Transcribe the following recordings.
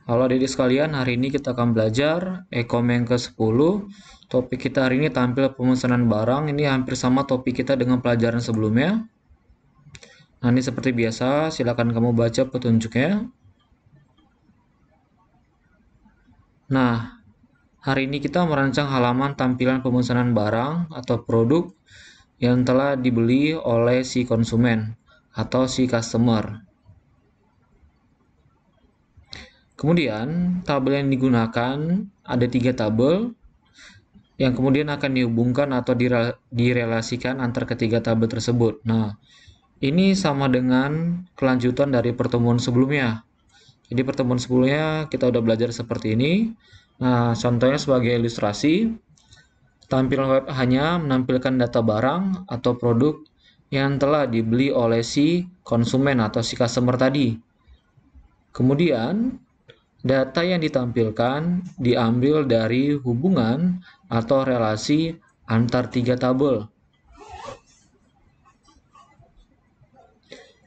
Halo adik-adik sekalian, hari ini kita akan belajar Ekom yang ke-10. Topik kita hari ini tampil pemesanan barang. Ini hampir sama topik kita dengan pelajaran sebelumnya. Nah, ini seperti biasa, silakan kamu baca petunjuknya. Nah, hari ini kita merancang halaman tampilan pemesanan barang atau produk yang telah dibeli oleh si konsumen atau si customer. Kemudian, tabel yang digunakan ada 3 tabel yang kemudian akan dihubungkan atau direlasikan antar ketiga tabel tersebut. Nah, ini sama dengan kelanjutan dari pertemuan sebelumnya. Jadi pertemuan sebelumnya kita udah belajar seperti ini. Nah, contohnya sebagai ilustrasi, tampilan web hanya menampilkan data barang atau produk yang telah dibeli oleh si konsumen atau si customer tadi. Kemudian, data yang ditampilkan diambil dari hubungan atau relasi antar 3 tabel.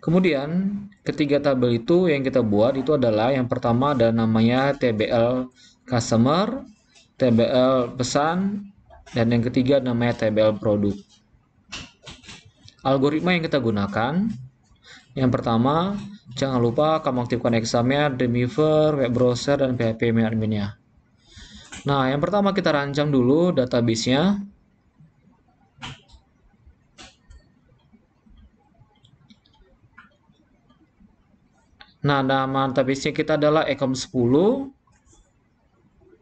Kemudian, ketiga tabel itu yang kita buat itu adalah yang pertama ada namanya TBL customer, TBL pesan, dan yang ketiga namanya TBL produk. Algoritma yang kita gunakan, yang pertama, jangan lupa kamu aktifkan examnya, Dreamweaver, web browser, dan PHP adminnya. Nah, yang pertama kita rancang dulu database-nya. Nah, nama database-nya kita adalah Ekom 10.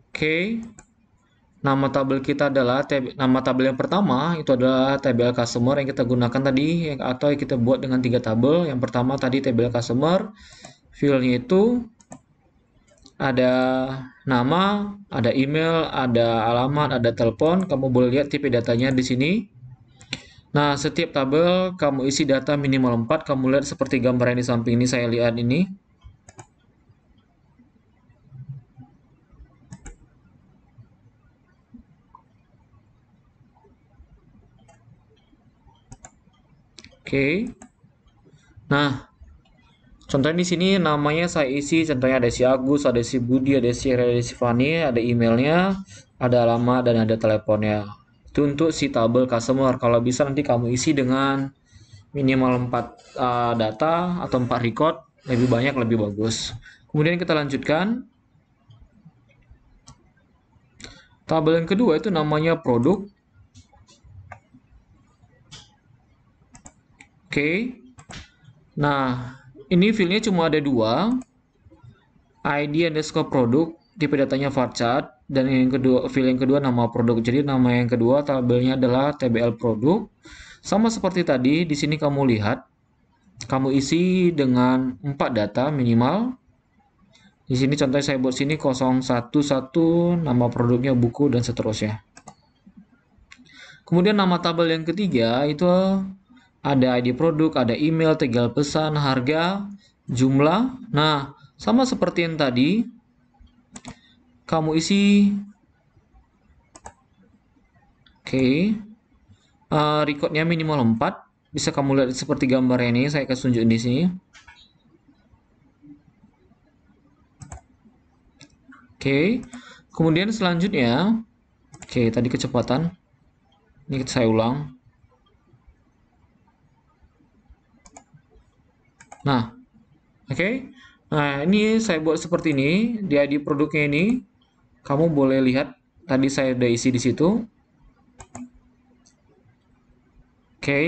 Oke. Nama tabel kita adalah nama tabel yang pertama itu adalah TBL customer yang kita gunakan tadi atau yang kita buat dengan 3 tabel. Yang pertama tadi TBL customer, field-nya itu ada nama, ada email, ada alamat, ada telepon. Kamu boleh lihat tipe datanya di sini. Nah, setiap tabel kamu isi data minimal 4. Kamu lihat seperti gambar yang di samping ini saya lihat ini. Oke. Nah, contohnya di sini namanya saya isi, contohnya ada si Agus, ada si Budi, ada si Fani, ada emailnya, ada alamat, dan ada teleponnya. Itu untuk si tabel customer. Kalau bisa nanti kamu isi dengan minimal 4 data atau 4 record, lebih banyak lebih bagus. Kemudian kita lanjutkan. Tabel yang kedua itu namanya produk. Oke. Nah, ini fieldnya cuma ada 2, ID underscore produk, tipe datanya varchar, dan yang kedua field yang kedua nama produk. Jadi nama yang kedua tabelnya adalah TBL produk. Sama seperti tadi, di sini kamu lihat, kamu isi dengan 4 data minimal. Di sini contohnya saya buat sini 011, nama produknya buku dan seterusnya. Kemudian nama tabel yang ketiga itu ada ID produk, ada email, tanggal pesan, harga, jumlah. Nah, sama seperti yang tadi, kamu isi recordnya minimal 4. Bisa kamu lihat seperti gambar ini, saya akan tunjukin di sini. Kemudian selanjutnya, tadi kecepatan. Ini saya ulang. Nah, Nah, ini saya buat seperti ini. Di ID produknya ini, kamu boleh lihat. Tadi saya udah isi di situ.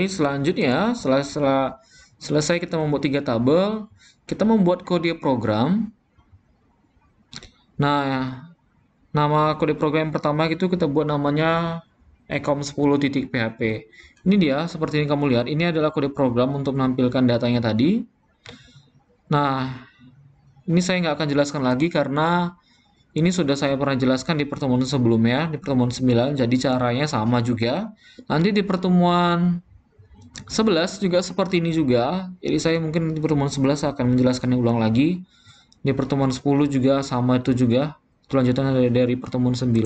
Selanjutnya, setelah selesai kita membuat 3 tabel, kita membuat kode program. Nah, nama kode program yang pertama itu kita buat namanya ekom10.php. Ini dia, seperti yang kamu lihat. Ini adalah kode program untuk menampilkan datanya tadi. Nah, ini saya nggak akan jelaskan lagi karena ini sudah saya pernah jelaskan di pertemuan sebelumnya, di pertemuan 9. Jadi caranya sama juga. Nanti di pertemuan 11 juga seperti ini juga. Jadi saya mungkin di pertemuan 11 akan menjelaskannya ulang lagi. Di pertemuan 10 juga sama itu juga. Kelanjutan dari pertemuan 9.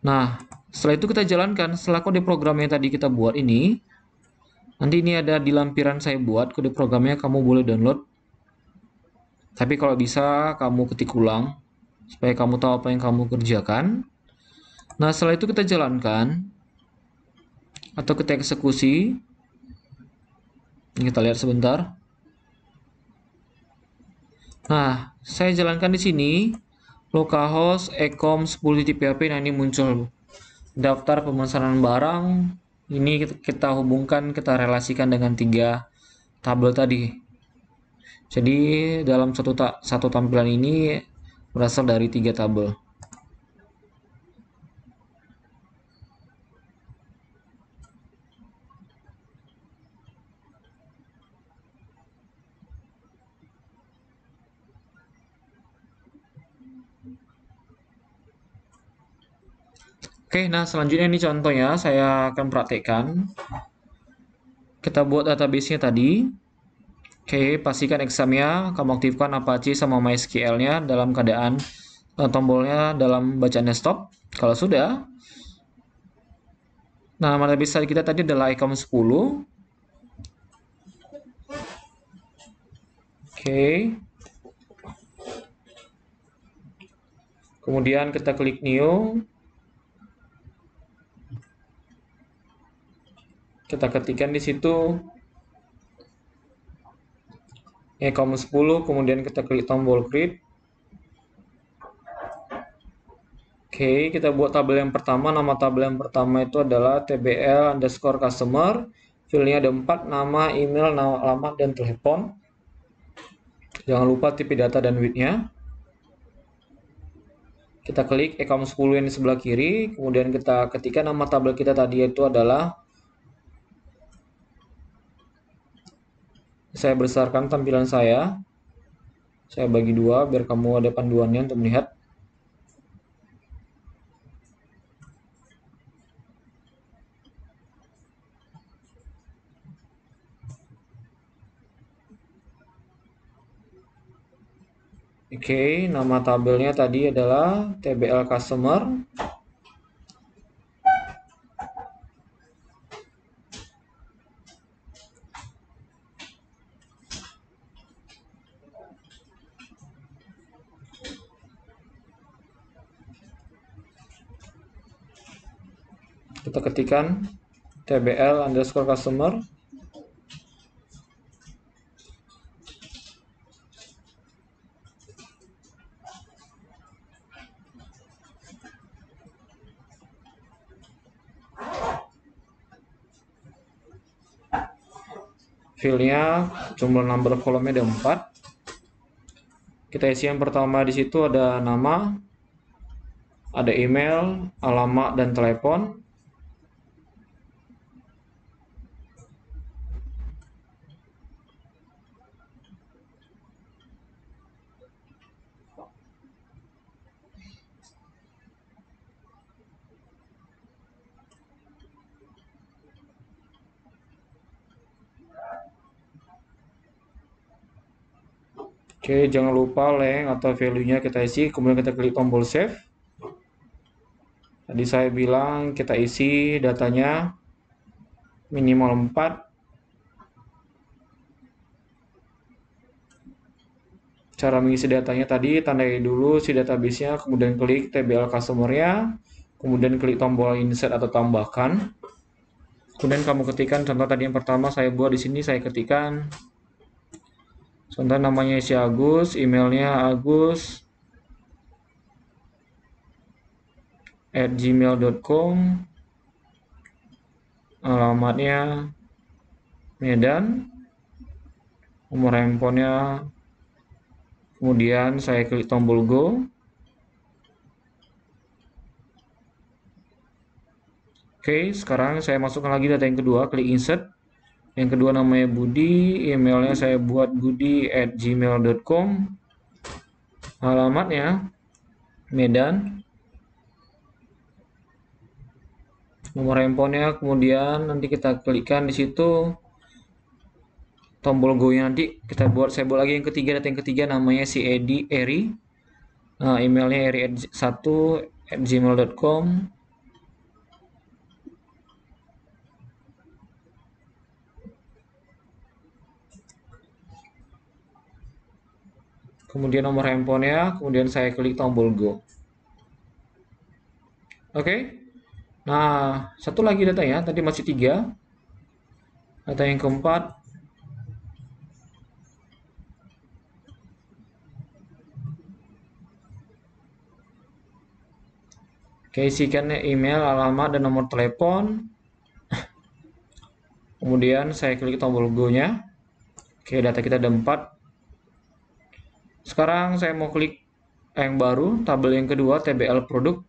Nah, setelah itu kita jalankan. Setelah kode program yang tadi kita buat ini, nanti ini ada di lampiran saya buat kode programnya, kamu boleh download. Tapi kalau bisa kamu ketik ulang supaya kamu tahu apa yang kamu kerjakan. Nah, setelah itu kita jalankan atau kita eksekusi. Kita lihat sebentar. Nah, saya jalankan di sini localhost ecom 10.php. Nah, ini muncul daftar pemesanan barang. Ini kita hubungkan, kita relasikan dengan 3 tabel tadi. Jadi dalam satu tampilan ini berasal dari 3 tabel. Oke, nah selanjutnya ini contohnya saya akan praktekkan. Kita buat database-nya tadi. Oke, pastikan examnya kamu aktifkan Apache sama MySQL-nya dalam keadaan tombolnya dalam bacaan desktop. Kalau sudah, nah database kita tadi adalah ecom 10. Oke. Kemudian kita klik new. Kita ketikkan di situ ecom 10, kemudian kita klik tombol create. Oke, kita buat tabel yang pertama. Nama tabel yang pertama itu adalah tbl_customer. Filenya ada 4, nama, email, nama, alamat, dan telepon. Jangan lupa tipe data dan width-nya. Kita klik ecom 10 yang di sebelah kiri, kemudian kita ketikkan nama tabel kita tadi itu adalah, saya besarkan tampilan saya bagi 2 biar kamu ada panduannya untuk melihat. Oke, nama tabelnya tadi adalah tbl customer. Kita ketikkan tbl_customer. Filenya jumlah number kolomnya ada 4. Kita isi yang pertama di situ ada nama, ada email, alamat, dan telepon. Oke, jangan lupa length atau value-nya kita isi, kemudian kita klik tombol save. Tadi saya bilang kita isi datanya minimal 4. Cara mengisi datanya tadi, tandai dulu si database-nya, kemudian klik tbl customer-nya, kemudian klik tombol insert atau tambahkan. Kemudian kamu ketikkan contoh tadi yang pertama saya buat di sini, saya ketikkan contoh namanya si Agus, emailnya agus@gmail.com, alamatnya Medan, nomor handphonenya, kemudian saya klik tombol go. Oke, sekarang saya masukkan lagi data yang kedua, klik insert. Yang kedua namanya Budi, emailnya saya buat budi@gmail.com, alamatnya Medan, nomor handphonenya, kemudian nanti kita klikkan di situ tombol go nya, nanti saya buat lagi yang ketiga, data yang ketiga namanya si Eri. Nah, emailnya eri1@gmail.com, kemudian nomor handphonenya, kemudian saya klik tombol go. Oke. Nah, satu lagi datanya, tadi masih 3. Data yang keempat, oke, isikan email, alamat, dan nomor telepon. Kemudian saya klik tombol go-nya. Oke, data kita ada 4. Sekarang saya mau klik yang baru, tabel yang kedua, TBL produk.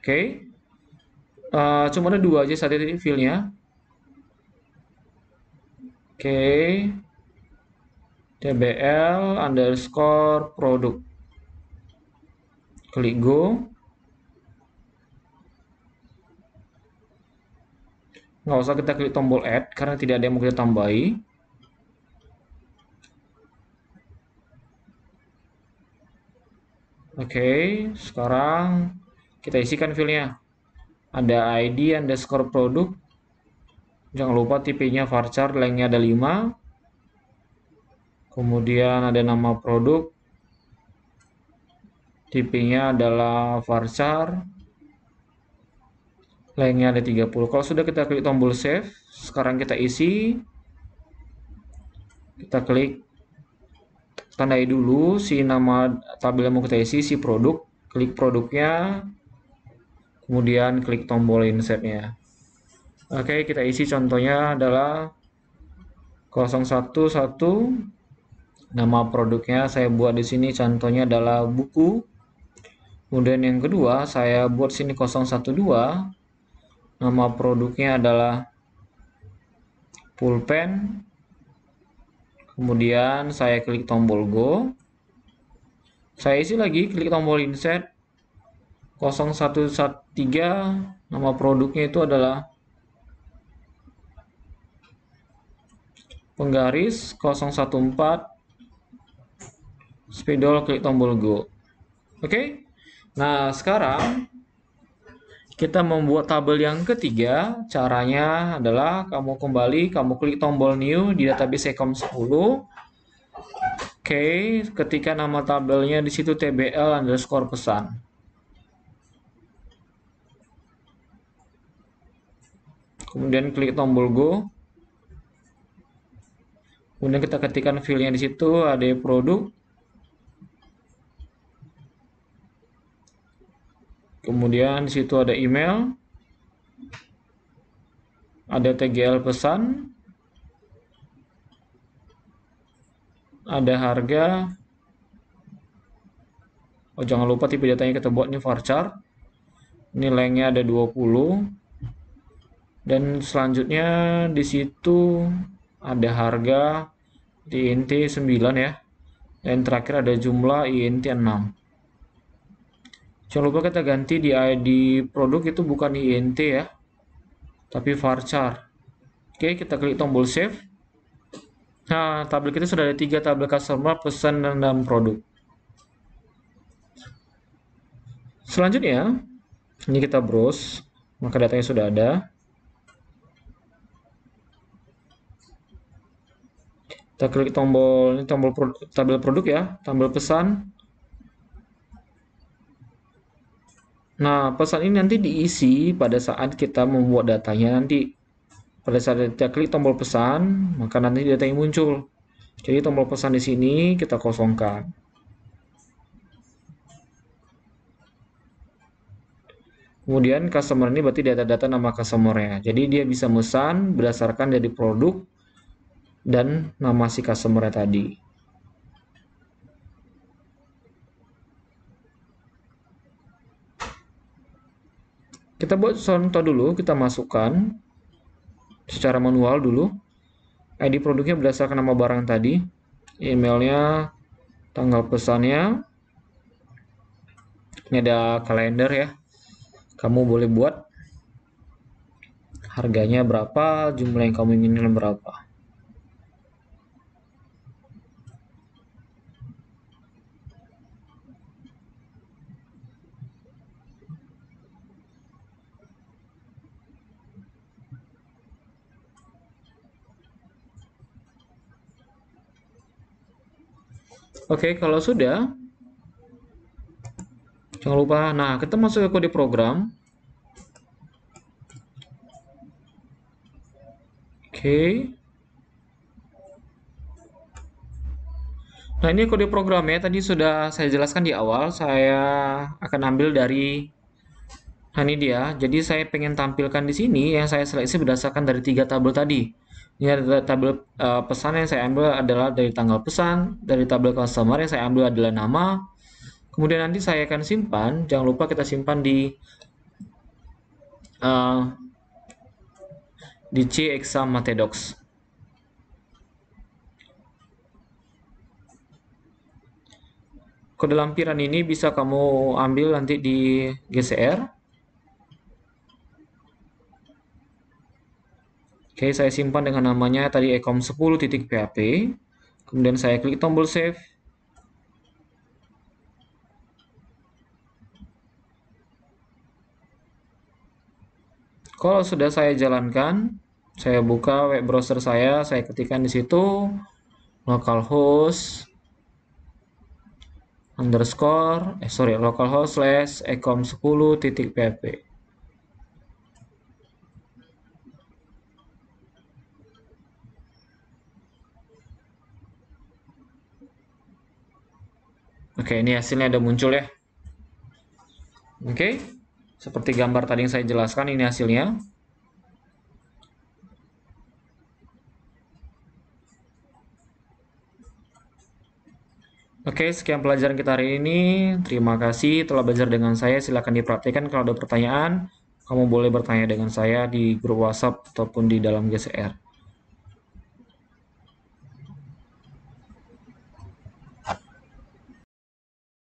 Oke. Cuma ada 2 aja saat ini field-nya. Oke. TBL underscore produk. Klik go. Nggak usah kita klik tombol add karena tidak ada yang mau kita tambahi. Oke, sekarang kita isikan filenya. Ada ID underscore produk. Jangan lupa tipenya varchar, lengthnya ada 5. Kemudian ada nama produk. Tipenya adalah varchar. Lengthnya ada 30. Kalau sudah kita klik tombol save. Sekarang kita isi. Kita klik, tandai dulu si nama tabel yang mau kita isi, si produk. Klik produknya. Kemudian klik tombol insertnya. Oke, kita isi contohnya adalah 011. Nama produknya saya buat di sini contohnya adalah buku. Kemudian yang kedua saya buat sini 012. Nama produknya adalah pulpen. Kemudian saya klik tombol go. Saya isi lagi, klik tombol insert. 0113. Nama produknya itu adalah penggaris 014. Spidol, klik tombol go. Oke. Nah, sekarang kita membuat tabel yang ketiga. Caranya adalah kamu klik tombol new di database Ecom 10. Oke, ketika nama tabelnya di situ TBL underscore pesan. Kemudian klik tombol go. Kemudian kita ketikkan filenya di situ, ada produk. Kemudian di situ ada email, ada TGL pesan, ada harga. Oh, jangan lupa tipe datanya kita buat ini varchar. Nilainya ada 20. Dan selanjutnya di situ ada harga di INT 9 ya. Dan terakhir ada jumlah INT 6. Jangan lupa kita ganti di ID produk itu bukan INT ya, tapi varchar. Oke, kita klik tombol save. Nah, tabel kita sudah ada 3 tabel customer, pesan, dan produk. Selanjutnya, ini kita browse, maka datanya sudah ada. Kita klik tombol tabel produk ya, tabel pesan. Nah, pesan ini nanti diisi pada saat kita membuat datanya nanti. Pada saat kita klik tombol pesan, maka nanti datanya muncul. Jadi tombol pesan di sini kita kosongkan. Kemudian customer ini berarti data-data nama customer-nya. Jadi dia bisa mesan berdasarkan dari produk dan nama si customer-nya tadi. Kita buat contoh dulu, kita masukkan secara manual dulu. ID produknya berdasarkan nama barang tadi, emailnya, tanggal pesannya. Ini ada kalender ya. Kamu boleh buat harganya berapa, jumlah yang kamu inginkan berapa. Oke, kalau sudah, jangan lupa. Nah, kita masuk ke kode program. Oke. Nah, ini kode programnya tadi sudah saya jelaskan di awal. Saya akan ambil dari. Nah, ini dia. Jadi saya pengen tampilkan di sini yang saya seleksi berdasarkan dari 3 tabel tadi. Ini adalah tabel pesan yang saya ambil adalah dari tanggal pesan, dari tabel customer yang saya ambil adalah nama. Kemudian nanti saya akan simpan. Jangan lupa kita simpan uh, di C exam matedocs. Kode lampiran ini bisa kamu ambil nanti di GCR. Oke, saya simpan dengan namanya tadi ecom10.php. Kemudian saya klik tombol save. Kalau sudah saya jalankan, saya buka web browser saya ketikkan di situ localhost localhost / ecom10.php. Oke, ini hasilnya ada muncul ya. Oke, seperti gambar tadi yang saya jelaskan, ini hasilnya. Oke, sekian pelajaran kita hari ini. Terima kasih telah belajar dengan saya. Silahkan dipraktikkan. Kalau ada pertanyaan, kamu boleh bertanya dengan saya di grup WhatsApp ataupun di dalam GCR.